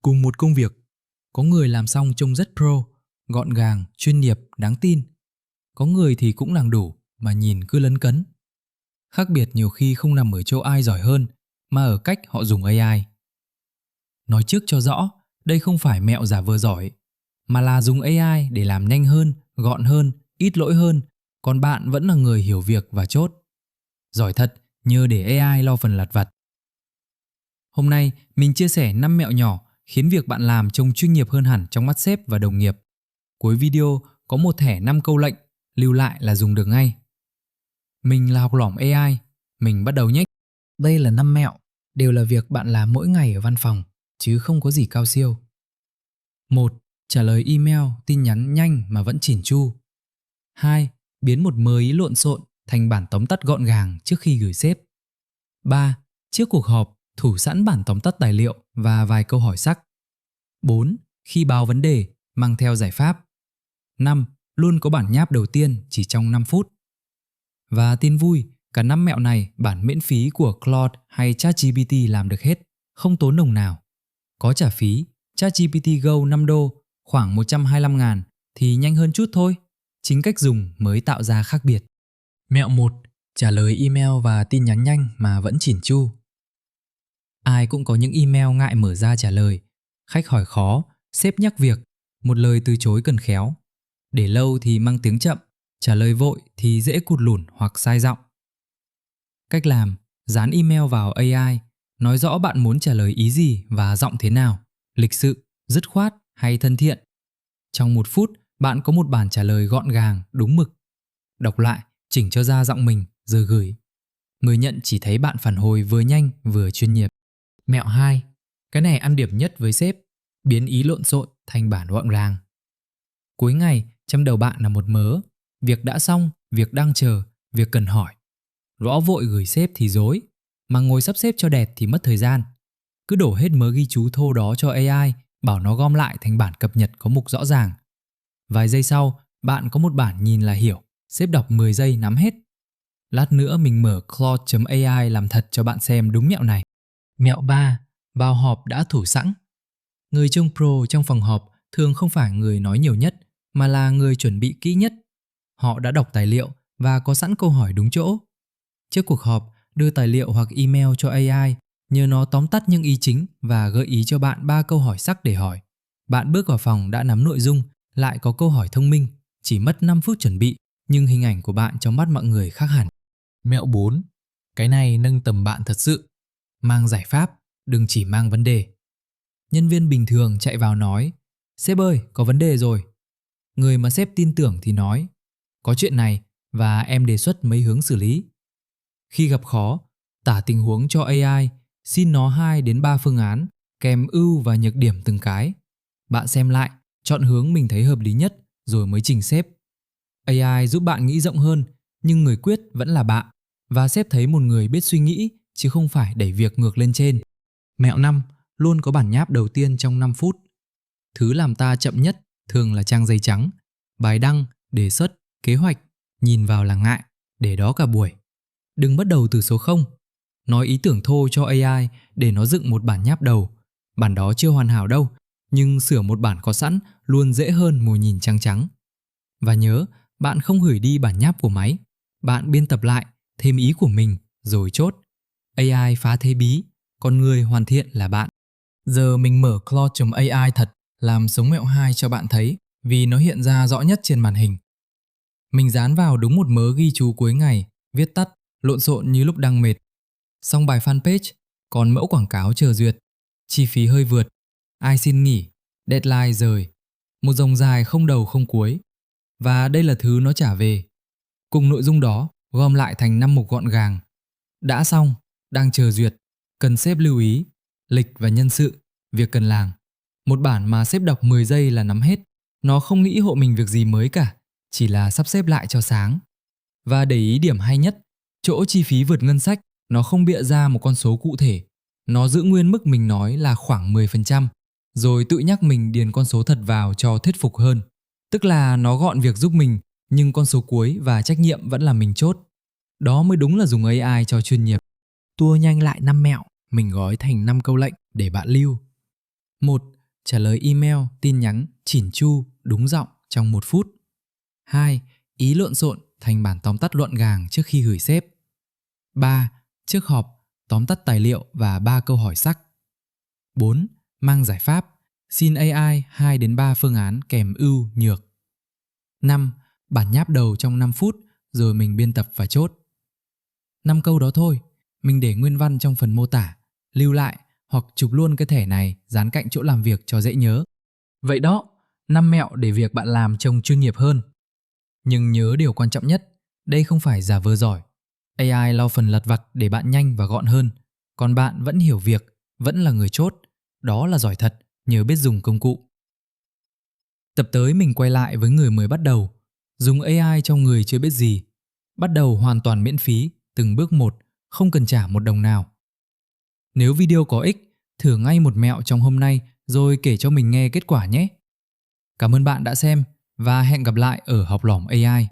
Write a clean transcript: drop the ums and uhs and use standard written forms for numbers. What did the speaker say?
Cùng một công việc, có người làm xong trông rất pro, gọn gàng, chuyên nghiệp, đáng tin. Có người thì cũng làm đủ mà nhìn cứ lấn cấn. Khác biệt nhiều khi không nằm ở chỗ ai giỏi hơn, mà ở cách họ dùng AI. Nói trước cho rõ, đây không phải mẹo giả vờ giỏi, mà là dùng AI để làm nhanh hơn, gọn hơn, ít lỗi hơn, còn bạn vẫn là người hiểu việc và chốt. Giỏi thật, nhờ để AI lo phần lặt vặt. Hôm nay, mình chia sẻ 5 mẹo nhỏ khiến việc bạn làm trông chuyên nghiệp hơn hẳn trong mắt sếp và đồng nghiệp. Cuối video có một thẻ 5 câu lệnh, lưu lại là dùng được ngay. Mình là học lỏm AI, mình bắt đầu nhé. Đây là 5 mẹo, đều là việc bạn làm mỗi ngày ở văn phòng, chứ không có gì cao siêu. 1. Trả lời email, tin nhắn nhanh mà vẫn chỉn chu. 2. Biến một mớ ý lộn xộn thành bản tóm tắt gọn gàng trước khi gửi sếp. 3. Trước cuộc họp, thủ sẵn bản tóm tắt tài liệu và vài câu hỏi sắc. 4. Khi báo vấn đề, mang theo giải pháp. 5. Luôn có bản nháp đầu tiên chỉ trong 5 phút. Và tin vui, cả 5 mẹo này bản miễn phí của Claude hay ChatGPT làm được hết, không tốn đồng nào. Có trả phí, ChatGPT Go 5 đô, khoảng 125.000 thì nhanh hơn chút thôi. Chính cách dùng mới tạo ra khác biệt. Mẹo 1. Trả lời email và tin nhắn nhanh mà vẫn chỉn chu. Ai cũng có những email ngại mở ra trả lời. Khách hỏi khó, sếp nhắc việc, một lời từ chối cần khéo. Để lâu thì mang tiếng chậm, trả lời vội thì dễ cụt lủn hoặc sai giọng. Cách làm: dán email vào AI, nói rõ bạn muốn trả lời ý gì và giọng thế nào, lịch sự, dứt khoát hay thân thiện. Trong 1 phút, bạn có một bản trả lời gọn gàng, đúng mực. Đọc lại, chỉnh cho ra giọng mình rồi gửi. Người nhận chỉ thấy bạn phản hồi vừa nhanh vừa chuyên nghiệp. Mẹo 2. Cái này ăn điểm nhất với sếp. Biến ý lộn xộn thành bản gọn gàng. Cuối ngày, trong đầu bạn là một mớ. Việc đã xong, việc đang chờ, việc cần hỏi. Rõ vội gửi sếp thì rối, mà ngồi sắp xếp cho đẹp thì mất thời gian. Cứ đổ hết mớ ghi chú thô đó cho AI, bảo nó gom lại thành bản cập nhật có mục rõ ràng. Vài giây sau, bạn có một bản nhìn là hiểu, sếp đọc 10 giây nắm hết. Lát nữa mình mở Claude.ai làm thật cho bạn xem đúng mẹo này. Mẹo 3. Vào họp đã thủ sẵn. Người trông pro trong phòng họp thường không phải người nói nhiều nhất, mà là người chuẩn bị kỹ nhất. Họ đã đọc tài liệu và có sẵn câu hỏi đúng chỗ. Trước cuộc họp, đưa tài liệu hoặc email cho AI, nhờ nó tóm tắt những ý chính và gợi ý cho bạn 3 câu hỏi sắc để hỏi. Bạn bước vào phòng đã nắm nội dung, lại có câu hỏi thông minh, chỉ mất 5 phút chuẩn bị, nhưng hình ảnh của bạn trong mắt mọi người khác hẳn. Mẹo 4. Cái này nâng tầm bạn thật sự. Mang giải pháp, đừng chỉ mang vấn đề. Nhân viên bình thường chạy vào nói: "Sếp ơi, có vấn đề rồi." Người mà sếp tin tưởng thì nói: "Có chuyện này và em đề xuất mấy hướng xử lý." Khi gặp khó, tả tình huống cho AI, xin nó 2 đến 3 phương án, kèm ưu và nhược điểm từng cái. Bạn xem lại, chọn hướng mình thấy hợp lý nhất rồi mới trình sếp. AI giúp bạn nghĩ rộng hơn, nhưng người quyết vẫn là bạn, và sếp thấy một người biết suy nghĩ chứ không phải đẩy việc ngược lên trên. Mẹo 5. Luôn có bản nháp đầu tiên trong 5 phút. Thứ làm ta chậm nhất thường là trang giấy trắng, bài đăng, đề xuất, kế hoạch, nhìn vào là ngại, để đó cả buổi. Đừng bắt đầu từ số 0. Nói ý tưởng thô cho AI để nó dựng một bản nháp đầu. Bản đó chưa hoàn hảo đâu, nhưng sửa một bản có sẵn luôn dễ hơn ngồi nhìn trắng trắng. Và nhớ, bạn không gửi đi bản nháp của máy. Bạn biên tập lại, thêm ý của mình, rồi chốt. AI phá thế bí, còn người hoàn thiện là bạn. Giờ mình mở Claude.ai thật, làm sống mẹo 2 cho bạn thấy, vì nó hiện ra rõ nhất trên màn hình. Mình dán vào đúng một mớ ghi chú cuối ngày, viết tắt, lộn xộn như lúc đang mệt. Xong bài fanpage, còn mẫu quảng cáo chờ duyệt. Chi phí hơi vượt, ai xin nghỉ, deadline rời. Một dòng dài không đầu không cuối. Và đây là thứ nó trả về. Cùng nội dung đó, gom lại thành 5 mục gọn gàng. Đã xong, đang chờ duyệt, cần sếp lưu ý, lịch và nhân sự, việc cần làm. Một bản mà sếp đọc 10 giây là nắm hết. Nó không nghĩ hộ mình việc gì mới cả, chỉ là sắp xếp lại cho sáng. Và để ý điểm hay nhất, chỗ chi phí vượt ngân sách, nó không bịa ra một con số cụ thể. Nó giữ nguyên mức mình nói là khoảng 10%, rồi tự nhắc mình điền con số thật vào cho thuyết phục hơn. Tức là nó gọn việc giúp mình, nhưng con số cuối và trách nhiệm vẫn là mình chốt. Đó mới đúng là dùng AI cho chuyên nghiệp. Tua nhanh lại 5 mẹo, mình gói thành 5 câu lệnh để bạn lưu. 1. Trả lời email, tin nhắn chỉn chu, đúng giọng trong 1 phút. 2. Ý lộn xộn thành bản tóm tắt gọn gàng trước khi gửi sếp. 3. Trước họp, tóm tắt tài liệu và 3 câu hỏi sắc. 4. Mang giải pháp, xin AI 2 đến 3 phương án kèm ưu, nhược. 5. Bản nháp đầu trong 5 phút rồi mình biên tập và chốt. 5 câu đó thôi, mình để nguyên văn trong phần mô tả, lưu lại hoặc chụp luôn cái thẻ này dán cạnh chỗ làm việc cho dễ nhớ. Vậy đó, 5 mẹo để việc bạn làm trông chuyên nghiệp hơn. Nhưng nhớ điều quan trọng nhất, đây không phải giả vờ giỏi. AI lo phần lặt vặt để bạn nhanh và gọn hơn, còn bạn vẫn hiểu việc, vẫn là người chốt. Đó là giỏi thật, nhớ biết dùng công cụ. Tập tới mình quay lại với người mới bắt đầu, dùng AI cho người chưa biết gì. Bắt đầu hoàn toàn miễn phí, từng bước một, không cần trả một đồng nào. Nếu video có ích, thử ngay một mẹo trong hôm nay rồi kể cho mình nghe kết quả nhé. Cảm ơn bạn đã xem và hẹn gặp lại ở Học Lỏm AI.